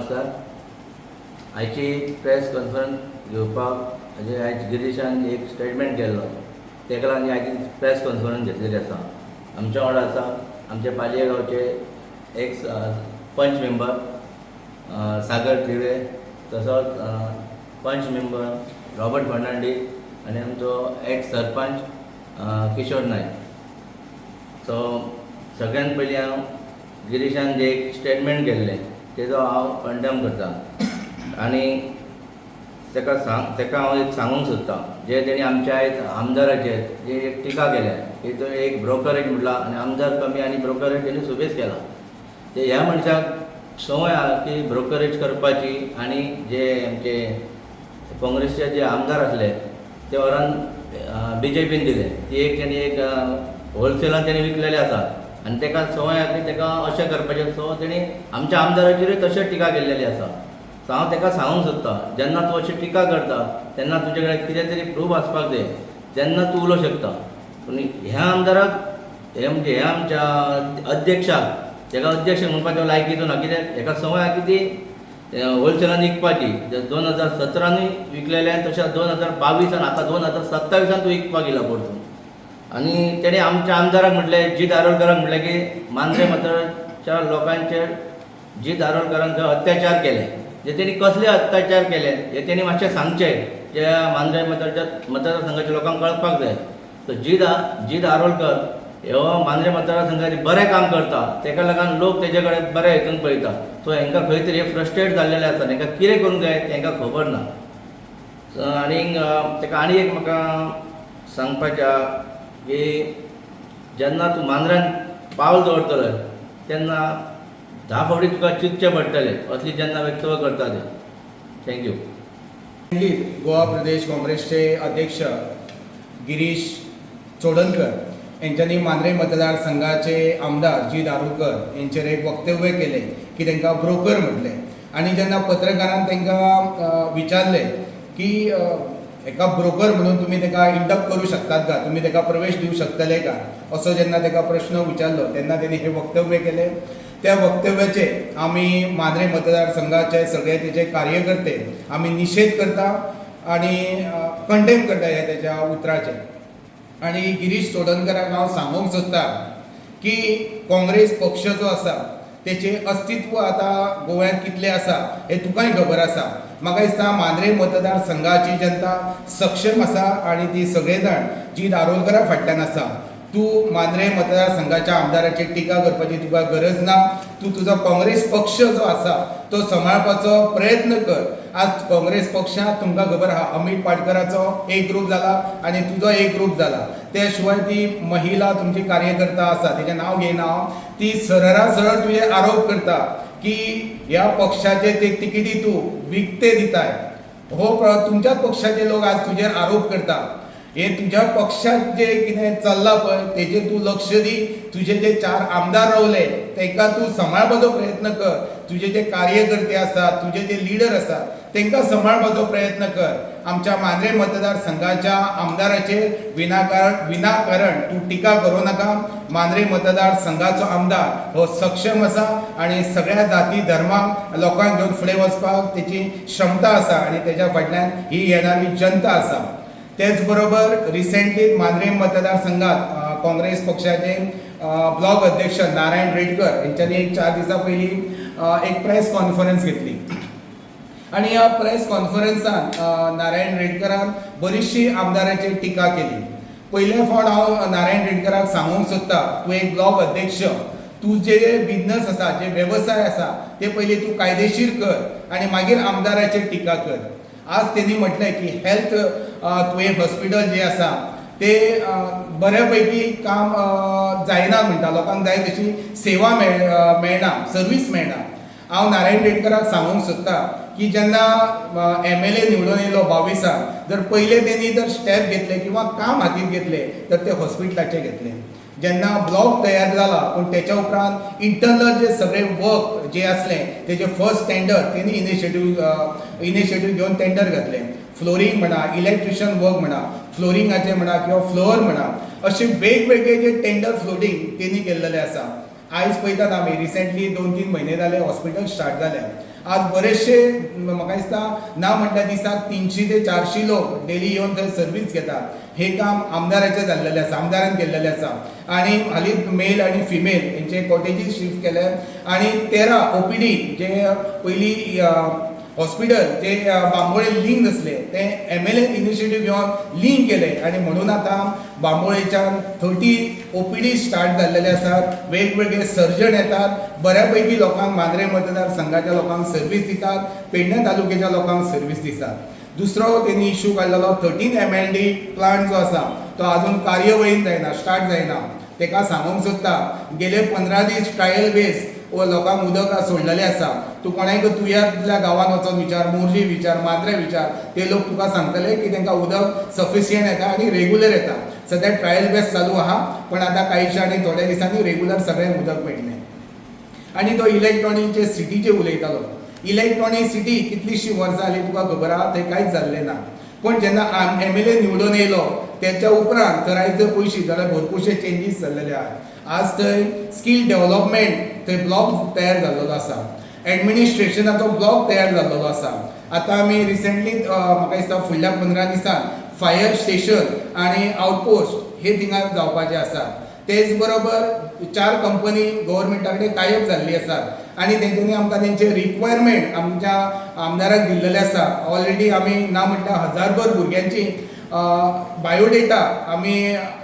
नमस्कार. आयची press conference घेवपाक म्हणजे आयज गिरीशान एक स्टेटमेंट केल्लो, तेका लागून आयची प्रेस कॉन्फरन्स घेतलेली आसा. आमच्या वांगडा आसा आमचे पालये गांवचे एक पंच मेंबर सागर त्रिवे, तसोच पंच मेंबर रॉबर्ट फर्नांडीस आनी आमचो एक्स सरपंच किशोर नायक. सो सगळ्यात पयलीं हांव गिरीशान जे एक स्टेटमेंट केल्लें तेजो हांव कंडेम करता आनी तेका हांव एक सांगूंक सोदतां जे तेणी आमच्या आयज आमदाराचेर जी एक टिका केल्या की तो एक ब्रोकरेज म्हटला आनी आमदार कमी आनी ब्रोकरेज तेणी सुबेज केला. ते ह्या मनशाक संवय आहा की ब्रोकरेज करपाची आनी जे आमचे काँग्रेसचे जे आमदार आसले ते व्हरान BJPन दिले. ती एक तेणी एक होलसेलान तेणी विकलेले आसात आनी तेका संवय आहा की तेका अशें करपाचें. सो तेणी आमच्या आमदाराचेरूय तशेंच टिका केल्लेली आसा. सो हांव तेका सांगूंक सोदतां जेन्ना तूं अशी टिका करता तेन्ना तुजे कडेन कितें तरी प्रूफ आसपाक जाय, तेन्ना तूं उलोवंक शकता. पूण ह्या आमदाराक हे म्हणजे ह्या आमच्या अध्यक्षाक तेका अध्यक्ष म्हणपाचो लायकीचो ना. कित्याक हेका संवय आहा की ती होलसेलान विकपाची. 2017य विकलेले तशें 2022 आतां 2027 तूं विकपाक येयला परतून. आनी तेणे आमच्या आमदाराक म्हटलें, जीत आरोलकराक म्हटलें की मांद्रे मतदाराच्या लोकांचेर जीत आरोलकरान अत्याचार केले. जे तेणी कसले अत्याचार केले हे तेणी मातशें सांगचें, जे मांद्रे मतदारसंघाच्या लोकांक कळपाक जाय. सो जीत आरोलकर हो मांद्रे मतदारसंघाचें बरें काम करता, तेका लागून लोक तेजे कडेन बऱ्या हितून पळयता. सो हांकां खंय तरी फ्रस्ट्रेट जाल्लेले आसा, हांकां कितें करूंक जाय तें हांकां खबर ना. आनीक तेका आनी एक म्हाका सांगपाचें आहा की जेन्ना तूं मांद्र्यान पावल दवरतलो तेन्ना 10 फावटी तुका चिंतचें पडटलें असली जेन्ना व्यक्तव करता तें. थँक्यू. गोवा प्रदेश काँग्रेसचे अध्यक्ष गिरीश चोडणकर यांच्यानी मांद्रे मतदारसंघाचे आमदार जीत आरोलकर यांचेर एक वक्तव्य केले की तांकां ब्रोकर म्हटलें. आनी जेन्ना पत्रकारान तांकां विचारलें की एका ब्रोकर म्हणून तुम्ही ताका इंटप करू शकतात का, तुम्ही ताका प्रवेश दिवं शकतले का, असो जेन्ना ताका प्रश्न विचारलो तेन्ना तेणी हे वक्तव्य केले. त्या वक्तव्याचे आमी मांद्रे मतदारसंघाचे सगळे तेजे कार्यकर्ते आमी निशेध करता आनी कंडेम करता ह्या तेच्या उतराचे. आनी गिरीश चोडणकराक हांव सांगूंक सोदतां की काँग्रेस पक्ष जो आसा तेचे अस्तित्व आतां गोव्यात कितलें आसा हें तुकाय खबर आसा. म्हाका दिसता मांद्रे मतदारसंघाची जनता सक्षम आसा आनी ती सगळे जाण जीत आरोलकरा फाटल्यान आसा. तूं मांद्रे मतदारसंघाच्या आमदाराचेर टिका करपाची तुका गरज ना. तूं तुजो काँग्रेस पक्ष जो आसा तो सांबाळपाचो प्रयत्न कर. आज काँग्रेस पक्षांत तुमकां खबर आहा अमित पाटकराचो एक ग्रूप जाला आनी तुजो एक ग्रूप जाला. त्या शिवाय ती महिला तुमची कार्यकर्ता आसा, तेजें नांव घेयना हांव, ती सरळ तुजे आरोप करता की ह्या पक्षाचे ते तिकिटी तूं विकते दिताय. हो तुमच्याच पक्षाचे लोक आज तुजेर आरोप करता. हे तुज्या पक्षात जे कितें चल्लां पळय तेजेर तूं लक्ष दी. तुजे जे 4 आमदार रावले तांकां तूं सांबाळपाचो प्रयत्न कर. तुजे जे कार्यकर्ते आसा, तुजे जे लिडर आसा तांकां सांबाळपाचो प्रयत्न कर. आमच्या मांद्रे मतदारसंघाच्या आमदाराचेर विनाकारण तूं टिका करूं नाका. मांद्रे मतदारसंघाचो आमदार हो सक्षम आसा आनी सगळ्या जाती धर्माक लोकांक घेवन फुडें वचपाक तेची क्षमता आसा आनी तेच्या फाटल्यान ही येणारी जनता आसा. तेच बरोबर रिसेंटली मांद्रे मतदारसंघात काँग्रेस पक्षाचे ब्लॉक अध्यक्ष नारायण रेडकर यांच्यानी एक 4 दिसां पयलीं एक प्रेस कॉन्फरन्स घेतली आनी ह्या प्रेस कॉन्फरन्सात नारायण रेडकरान बरीचशी आमदाराचेर टिका केली. पयले फावट हांव नारायण रेडकराक सांगूंक सोदतां, तूं एक ब्लॉक अध्यक्ष, तूं जे बिझनस आसा, जे वेवसाय आसा ते पयलीं तूं कायदेशीर कर आनी मागीर आमदाराचेर टिका कर. आज त्यांनी म्हटलें की हेल्थ तुवें हॉस्पिटल जे आसा ते बऱ्यापैकी काम जायना म्हणटा, लोकांक जाय तशी सेवा मेळना, सर्वीस मेळना. हांव नारायण रेडकराक सांगूंक सोदतां की जेन्ना MLA निवडून येयलो 22 जर पयले त्यांनी जर स्टेप घेतले किंवा काम हातीत घेतले तर ते हॉस्पिटलाचे घेतले. जेन्ना ब्लॉक तयार जाला पूण तेच्या उपरांत इंटरनल जे सगळे वर्क जे असले तेजे फर्स्ट टेंडर त्यांनी इनिशिएटीव घेवन टेंडर घातले. फ्लोरिंग म्हणा, इलेक्ट्रिशियन वर्क म्हणा, फ्लोरिंगाचे म्हणा किंवा फ्लोअर म्हणा, असे वेगवेगळे जे टेंडर फ्लोटिंग त्यांनी केल्लेले आसा. आयज पळयतात आमी रिसेंटली 2-3 म्हयने जाले हॉस्पिटल स्टार्ट जाले आज बरेचशे म्हाका दिसता ना म्हटल्या दिसाक 300 ते 400 लोक डेली येवन थंय सर्वीस घेतात. हे काम आमदाराचें जाल्लेलें आसा, आमदारान केल्लेलें आसा. आणि हालींच मेल आणि फिमेल हेंचे कॉटेजीस शिफ्ट केले आणि 13 OPD जे पयलीं हॉस्पिटल जे बांबोळे लिंक आसले ते MLA इनिशिएटीव घेवन लिंक केले आणि म्हणून आतां बांबोळेच्यान 30 OPD स्टार्ट जाल्लेले आसात. वेगवेगळे सर्जन येतात, बऱ्यापैकी लोकांक मांद्रे मतदारसंघाच्या लोकांक सर्वीस दितात, पेडणे तालुक्याच्या लोकांक सर्वीस दितात. दुसरो तेणी इश्यू काडलेलो 13 MLD प्लांट जो आसा तो आजून कार्यवहीन जायना, स्टार्ट जायना. तेका सांगूंक सोदता गेले 15 दीस ट्रायल बेस लोकांक उदक सोडलेलें आसा. तूं कोणाक तुज्या गांवांत वचून विचार, मोर्जी विचार, मांद्रे विचार, ते लोक तुका सांगतले की तांकां उदक सफिशियंट येता आणि रेग्युलर येता. सद्या ट्रायल बेस चालू आहा, पण आतां कांयशे आनी थोड्या दिसांनी रेग्युलर सगळें उदक मेळटलें. आनी तो इलेक्ट्रॉनीकचे सिटीचे उलयतालो. इलेक्ट्रॉनीक सिटी कितलींशीं वर्सां जालीं तुका खबर आहा, थंय कांयच जाल्लें ना. पण जेन्ना MLA निवडून येयलो त्याच्या उपरांत तर आयज जर पळयशीत जाल्यार भरपूरशे चेंजीस जाल्लेले आहात. आज थंय स्कील डेव्हलपमेंट थंय ब्लॉक तयार जाल्लो आसा, एडमिनिस्ट्रेशनाचो ब्लॉक तयार जाल्लो आसा. आतां आमी रिसेंटली म्हाका दिसता फुडल्या 15 दिसान फायर स्टेशन आणि आउटपोस्ट हे थिंगा जावपाचे आसा. तेच बरोबर 4 कंपनी गव्हर्मेंटा कडेन टायअप जाल्ली आसात आणि तेंच्यांनी आमकां तेंचे रिक्वायरमेंट आमच्या आमदाराक दिल्लेले आसा. ऑलरेडी आमी ना म्हटल्यार 1000भर भुरग्यांची बायोडेटा आमी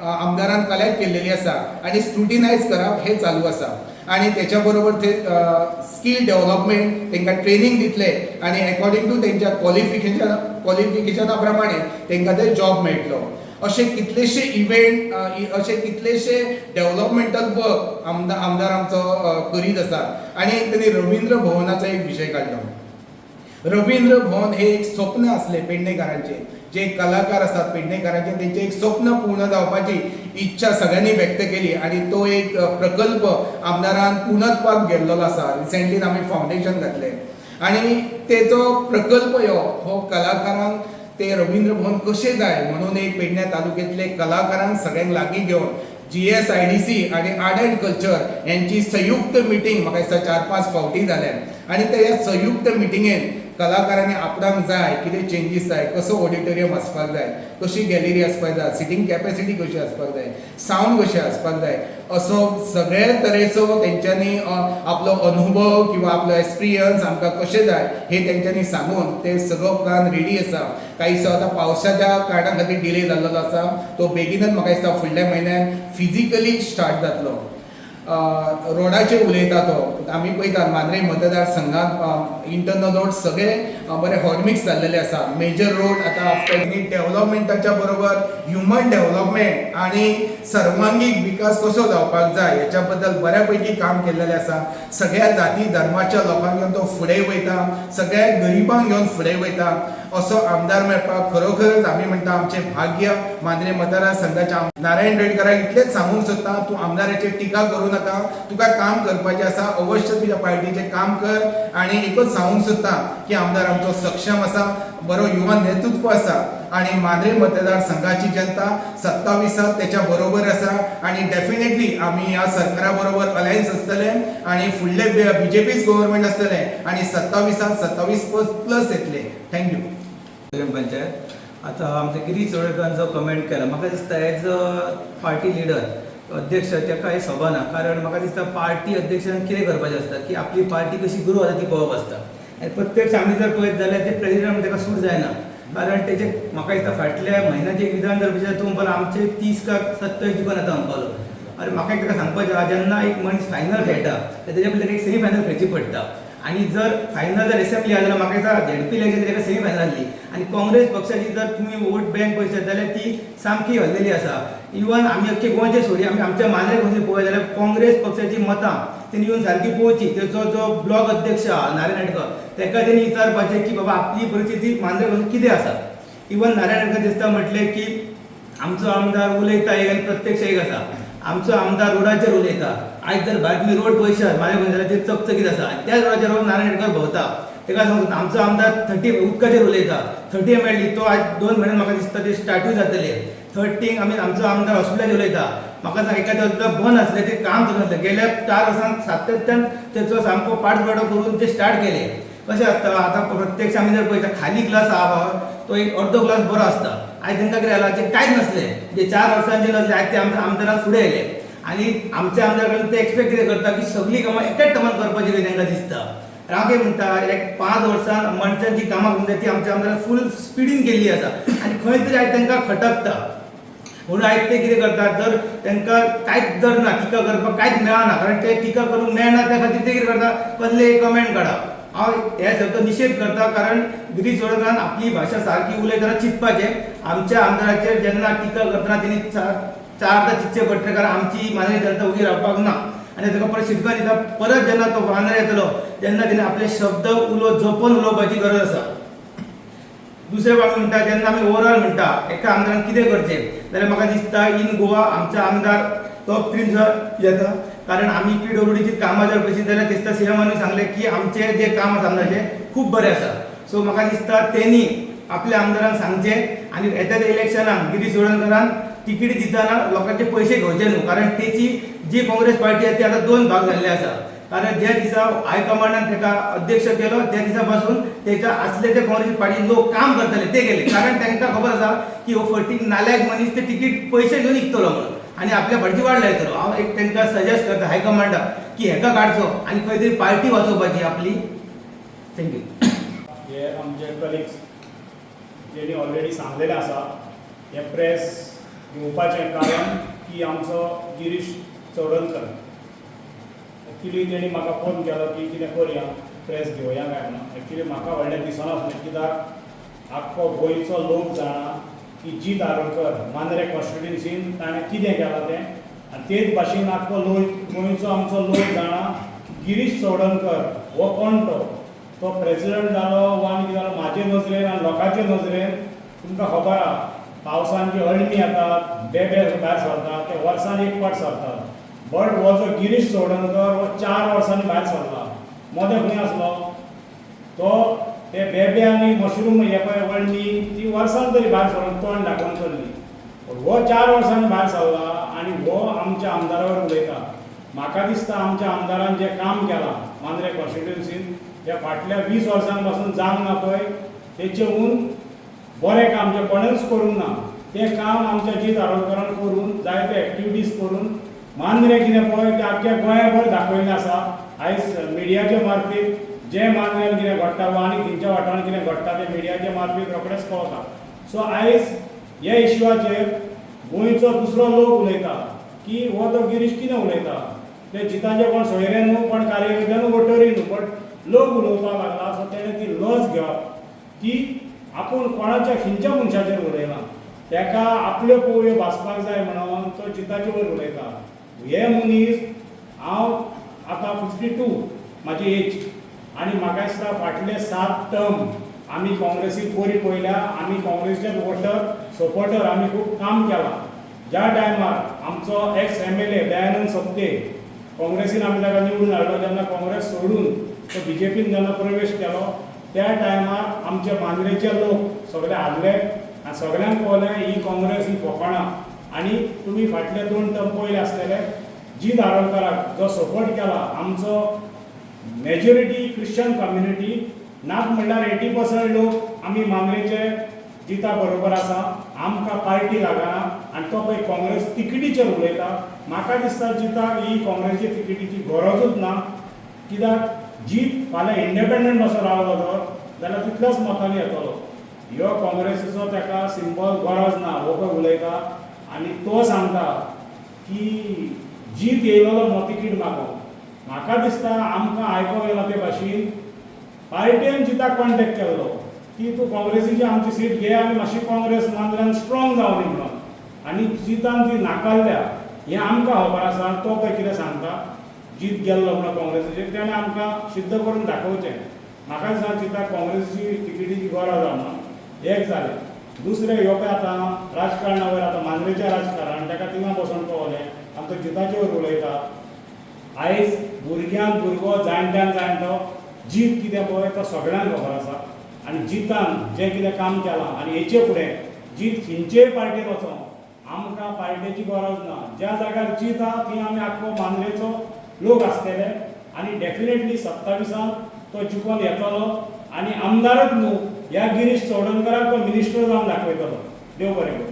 आमदारान कलेक्ट केल्लेली आसा आणि स्क्रुटिनायज करप हे चालू आसा. आणि त्याच्या बरोबर ते स्कील डेव्हलपमेंट तांकां ट्रेनिंग दितले आणि अकॉर्डिंग टू तेंच्या क्वॉलिफिकेशना प्रमाणे तांकां ते जॉब मेळटलो. असे कितलेशे इव्हेंट, असे कितलेशे डेव्हलपमेंटल वर्क आमदार आमचो करीत आसा. आणि त्यांनी रवींद्र भवनाचो एक विशय काढलो. रवींद्र भवन हे एक स्वप्न असले पेडणेकारांचे, जे कलाकार असतात पेडणेकारांचे, त्यांचे एक स्वप्न पूर्ण जावपाची इच्छा सगळ्यांनी व्यक्त केली आणि तो एक प्रकल्प आमदारान पूर्णत्वाक गेल्लो आसा. रिसेंटली आम्ही फाउंडेशन घातले आणि तेचो प्रकल्प हो कलाकारांक ते रवींद्र भवन कशें जाय म्हणून एक पेडणे तालुक्यातले कलाकारांक सगळ्यांक लागीं घेवन GSIDC आणि आर्ट अँड कल्चर यांची संयुक्त मिटींग म्हाका दिसता 4-5 फावटी जाल्या आणि त्या संयुक्त मिटींगेन कलाकारांनी आपणाक जाय कितें चेंजीस जाय, कसो ऑडिटोरियम आसपाक जाय, कशी गॅलरी आसपाक जाय, सिटींग कॅपॅसिटी कशी आसपाक जाय, सावंड कशें आसपाक जाय, असो सगळे तरेचो तेंच्यांनी आपलो अनुभव किंवा आपलो एक्सपिरियन्स आमकां कशें जाय हे तेंच्यांनी सांगून ते सगळो प्लॅन रेडी आसा. कांयसो आतां पावसाच्या कारणां खातीर डिले जाल्लो आसा, तो बेगीनच म्हाका दिसता फुडल्या म्हयन्यान फिजिकली स्टार्ट जातलो. रोडाचेर उलयता तो आमी पळयतात मांद्रे मतदारसंघात इंटरनल रोड सगळे बरे हॉटमिक्स जाल्लेले आसा. मेजर रोड आतां आफ्टर डेव्हलपमेंटाच्या बरोबर ह्युमन डेव्हलपमेंट आणि सर्वांगीण विकास कसो जावपाक जाय हेच्या बद्दल बऱ्यापैकी काम केल्लेलें आसा. सगळ्या जाती धर्माच्या लोकांक घेवन तो फुडें वयता, सगळ्या गरिबांक घेवन फुडें वयता. असो आमदार मेळपाक खरोखरच आमी म्हणटा आमचें भाग्य. मांद्रे मतदारसंघाच्या नारायण रेडकराक इतलेंच सांगूंक सोदता, तूं आमदाराचेर टिका करूं नाका, तुका काम करपाचें आसा, अवश्य तुज्या पार्टीचें काम कर. आणि एकच सांगूंक सोदता की आमदार आमचो सक्षम आसा, बरो युवा नेतृत्व आसा आणि मांद्रे मतदारसंघाची जनता 27 तेच्या बरोबर आसा आणि डेफिनेटली आमी ह्या सरकारा बरोबर अलायन्स आसतले आणि फुडले BJPच गव्हर्मेंट आसतले आणि 27+ येतले. थँक्यू. पंचायत आता आमच्या गिरीश चोडकर जो कमेंट केला म्हाका दिसता एज अ पार्टी लिडर अध्यक्ष ताका हे सभाना. कारण म्हाका दिसता पार्टी अध्यक्षान कितें करपाचें आसता की आपली पार्टी कशी ग्रो जाता ती पळोवप आसता. आनी प्रत्यक्ष आमी जर पळयत जाल्यार ते प्रेसिडेंट ताका सूट जायना. कारण तेजे म्हाका दिसता फाटल्या म्हयन्याचे एक विधान धरपाचें तूं म्हणपाक आमचे 30 का 27 दुकान येता म्हणपालो. अरे म्हाका ताका सांगपाचें आहा जेन्ना एक मनीस फायनल खेळटा तेज्या बद्दल एक सेमी फायनल खेळची पडटा आणि जर फायनल जर असेंब्ली आहा जाल्यार म्हाका दिसता ZP इलेक्शन ताका सेमी फायनल आहली आणि काँग्रेस पक्षाची जर तुमी वोट बँक पळयत जाल्यार ती सामकी हल्लेली आसा. इवन आमी अख्खे गोंयचे सोडी आमी आमच्या मांद्रे गोंयचे पळयत जाल्यार काँग्रेस पक्षाची मतां तेणी येवन सारकी पळोवची. तेचो जो ब्लॉक अध्यक्ष आहा नारायण रेडकर ताका तेणी विचारपाचें की बाबा आपली परिस्थिती मांद्रे गोंयची कितें आसा. इवन नारायण रेडकर दिसता म्हटलें की आमचो आमदार उलयता एक आनी प्रत्यक्ष एक आसा. आमचो आमदार रोडाचेर उलयता. आयज जर भायर तुमी रोड पळयशात मांद्रे गोंय जाल्यार ते चकचकीत आसा आनी त्याच रोडाचेर नारायण रेडकर भोंवता. ताका सांगता आमचो आमदार 30 उदकाचेर उलयता. 30 MLD तो आज 2 म्हयने म्हाका दिसता ते स्टार्टूय जातले. 30 आमी आमचो आमदार हॉस्पिटलाचेर उलयता. म्हाका सांग एखाद्या सुद्दां बंद आसलें ते काम करनासलें. गेल्या 4 वर्सांत सातत्यान तेचो सामको पाठबळ करून ते स्टार्ट केले. कशें आसता आतां प्रत्यक्ष आमी जर पळयता खाली क्लास आहा तो एक अर्दो क्लास बरो आसता आयज तांकां कितें जालां जे कांयच नासले जे 4 वर्सांचे नासले आयज ते आमदारान फुडें येयले आनी आमच्या आमदारान ते एक्सपेक्ट कितें करता की सगळीं कामां एकाच टायमान करपाची कशें तांकां दिसता हांव कितें म्हणटा एक 5 वर्सां मनशांची कामां करता ती आमच्या आमदारान फूल स्पिडीन केल्ली आसा आनी खंय तरी आयज तांकां खटकता म्हणून आयज ते कितें करतात जर तांकां कांयच जर ना टिका करपाक कांयच मेळना कारण ते टिका करूंक मेळना त्या खातीर ते कितें करता कसले एक कमेंट काडा हांव हे शब्द निशेध करता कारण गिरीश चोडणकरान आपली भाशा सारकी उलयतना चिंतपाचें आमच्या आमदाराचेर जेन्ना टिका करतना तेणी चारदां चिंतचें पडटलें कारण आमची मानवी जनता उगी रावपाक ना आनी ताका परत शिटका दिता परत जेन्ना तो वांगडा येतलो तेन्ना तिणें आपले शब्द जपून उलोवपाची गरज आसा दुसरे फावट म्हणटा जेन्ना आमी ओवरऑल म्हणटा एका आमदारान कितें करचें जाल्यार म्हाका दिसता इन गोवा आमचो आमदार टॉप 3 येता कारण आमी PWDची कामां जर पळयशीत जाल्यार दिसता सीएमानूय सांगलें की आमचे जे काम आसा आमदाराचें खूब बरें आसा सो म्हाका दिसता तेणी आपल्या आमदारांक सांगचें आनी येत्या त्या इलेक्शनाक गिरीश चोडणकरान तिकीट दितना लोकांचे पयशे घेवचे न्हू कारण तेची जी काँग्रेस पार्टी आसा ती आतां 2 भाग जाल्ले आसा कारण ज्या दिसा हायकमांडान ताका अध्यक्ष केलो त्या दिसा पासून तेच्या असले ते काँग्रेस पार्टी लोक काम करतले ते गेले कारण तांकां खबर आसा की हो फटीक नाल्याक मनीस ते तिकीट पयशे घेवन विकतलो म्हणून आनी आपल्या फाटची वाट लायतलो हांव एक तांकां सजेस्ट करता हायकमांडाक की हेका काडचो आनी खंय तरी पार्टी वाचोवपाची आपली थँक्यू हे आमचे कलिग्स जेणी ऑलरेडी सांगलेलें आसा हे प्रेस घेवपाचें कारण की आमचो गिरीश चोडणकर एक्चुली तेणी म्हाका फोन केलो की कितें करया प्रेस घेवया काय म्हणून एक्चुली म्हाका व्हडलें दिसनासलें कित्याक आख्खो गोंयचो लोक जाणा की जी दारोडकर मांद्रे कॉन्स्टिट्युन्सीन ताणें कितें केलां तें आनी तेच भाशेन आख्खो गोंयचो आमचो लोक जाणा गिरीश चोडणकर हो कोण तो प्रेसिडेंट जालो वा आनी कितें जालो म्हाजे नजरेन आनी लोकांचे नजरेन तुमकां खबर आहा पावसान जी अळमी येतात बेबे भायर सरतात ते वर्सान एक फावट सरतात बट हो जो गिरीश चोडणकर हो 4 वर्सांनी भायर सरला मोदें खंय आसलो तो ते बेबे आनी मशरूम हे पळय अळमी ती वर्सान तरी भायर सरून तोंड दाखोवन चल्ली हो 4 वर्सांनी भायर सरला आनी हो आमच्या आमदारावर उलयता म्हाका दिसता आमच्या आमदारान जें काम केलां मांद्रे कॉन्स्टिट्युन्सीन जे फाटल्या 20 वर्सां पासून जावंक ना पळय तेचेहून बरें काम जें कोणेंच करूंक ना तें काम आमच्या जी दारोडकरान करून जायते एक्टिविटीज करून मांद्रे कितें पळय तें आख्ख्या गोंयभर दाखयल्लें आसा आयज मिडियाचे मार्फत जे मांद्र्यान कितें घडटा वा आनी खंयच्या वाठारांत कितें घडटा तें मिडियाचे मार्फत रोखडेंच कळटा सो आयज ह्या इश्यूआचेर गोंयचो दुसरो लोक उलयता की हो तो गिरीश कितें उलयता ते जिताचे कोण सोयरे न्हू पण कार्यकर्त्यान वोटरी न्हू बट लोक उलोवपाक लागला सो तेणें ती लज घेवप की आपूण कोणाच्या खंयच्या मनशाचेर उलयना तेका आपल्यो पोवयो भासपाक जाय म्हणून तो जिताचे वयर उलयता हे मनीस हांव आतां 52 म्हाजी एज आनी म्हाका दिसता फाटले 7 टर्म आमी काँग्रेसीक बरी पयल्या आमी काँग्रेसीचे वोटर सपोर्टर आमी खूब काम केलां ज्या टायमार आमचो एक्स MLA दयानंद सोपटे काँग्रेसीन आमी ताका निवडून हाडलो जेन्ना काँग्रेस सोडून तो BJPन जेन्ना प्रवेश केलो त्या टायमार आमचे मांद्रेचे लोक सगळे हारले आनी सगळ्यांक कळलें ही काँग्रेस ही फकाणां आनी तुमी फाटले 2 टर्म पयले आसतले जी दारोडकराक जो सपोर्ट केला आमचो मेजॉरिटी क्रिश्चन कम्युनिटी नाक म्हणल्यार 80% लोक आमी मांद्रेचे जिता बरोबर आसा आमकां पार्टी लागना आनी तो पळय काँग्रेस तिकिटीचेर उलयता म्हाका दिसता जिताक ही काँग्रेसची तिकिटीची गरजूच ना कित्याक जीत फाल्यां इंडिपेंडंट असो रावलो जाल्यार तितल्याच मतांनी येतलो ह्यो काँग्रेसीचो ताका सिंपल गरज ना हो पळय उलयता आनी तो सांगता की जीत येयलो तिकीट मागोवंक म्हाका दिसता आमकां आयकोंक येला ते भाशेन पार्टीन जिताक कॉन्टेक्ट केल्लो की तूं काँग्रेसीची आमची सीट घे आनी मातशी काँग्रेस मांद्र्यान स्ट्रॉंग जावनी म्हणून आनी जितान ती नाकारल्या हें आमकां खबर आसा तो पळय कितें सांगता जीत गेल्लो म्हणून काँग्रेसीचेर तेणें आमकां सिद्ध करून दाखोवचें म्हाका दिसता जिताक काँग्रेसीची तिकिटीची गरज आसा म्हणून एक जालें दुसरें ह्यो पळय आतां राजकारणा वयर आतां मांद्रेचें राजकारण ताका थिंगा बसून पळोवलें आमचो जिताचे वयर उलयता आयज भुरग्यांक भुरगो जाणट्यान जाणटो जीत कितें पळय तो सगळ्यांक खबर आसा आनी जितान जें कितें काम केलां आनी हेचे फुडें जीत खंयचेय पार्टीर वचों आमकां पार्टेची गरज ना ज्या जाग्यार जीत आहा थंय आमी आख्खो मांद्रेचो लोक आसतले आनी डेफिनेटली 27 तो जिखून येतलो आणि आमदारच न्हू ह्या गिरीश चोडणकराक तो मिनिस्टर जावन दाखयतलो. देव बरें करूं.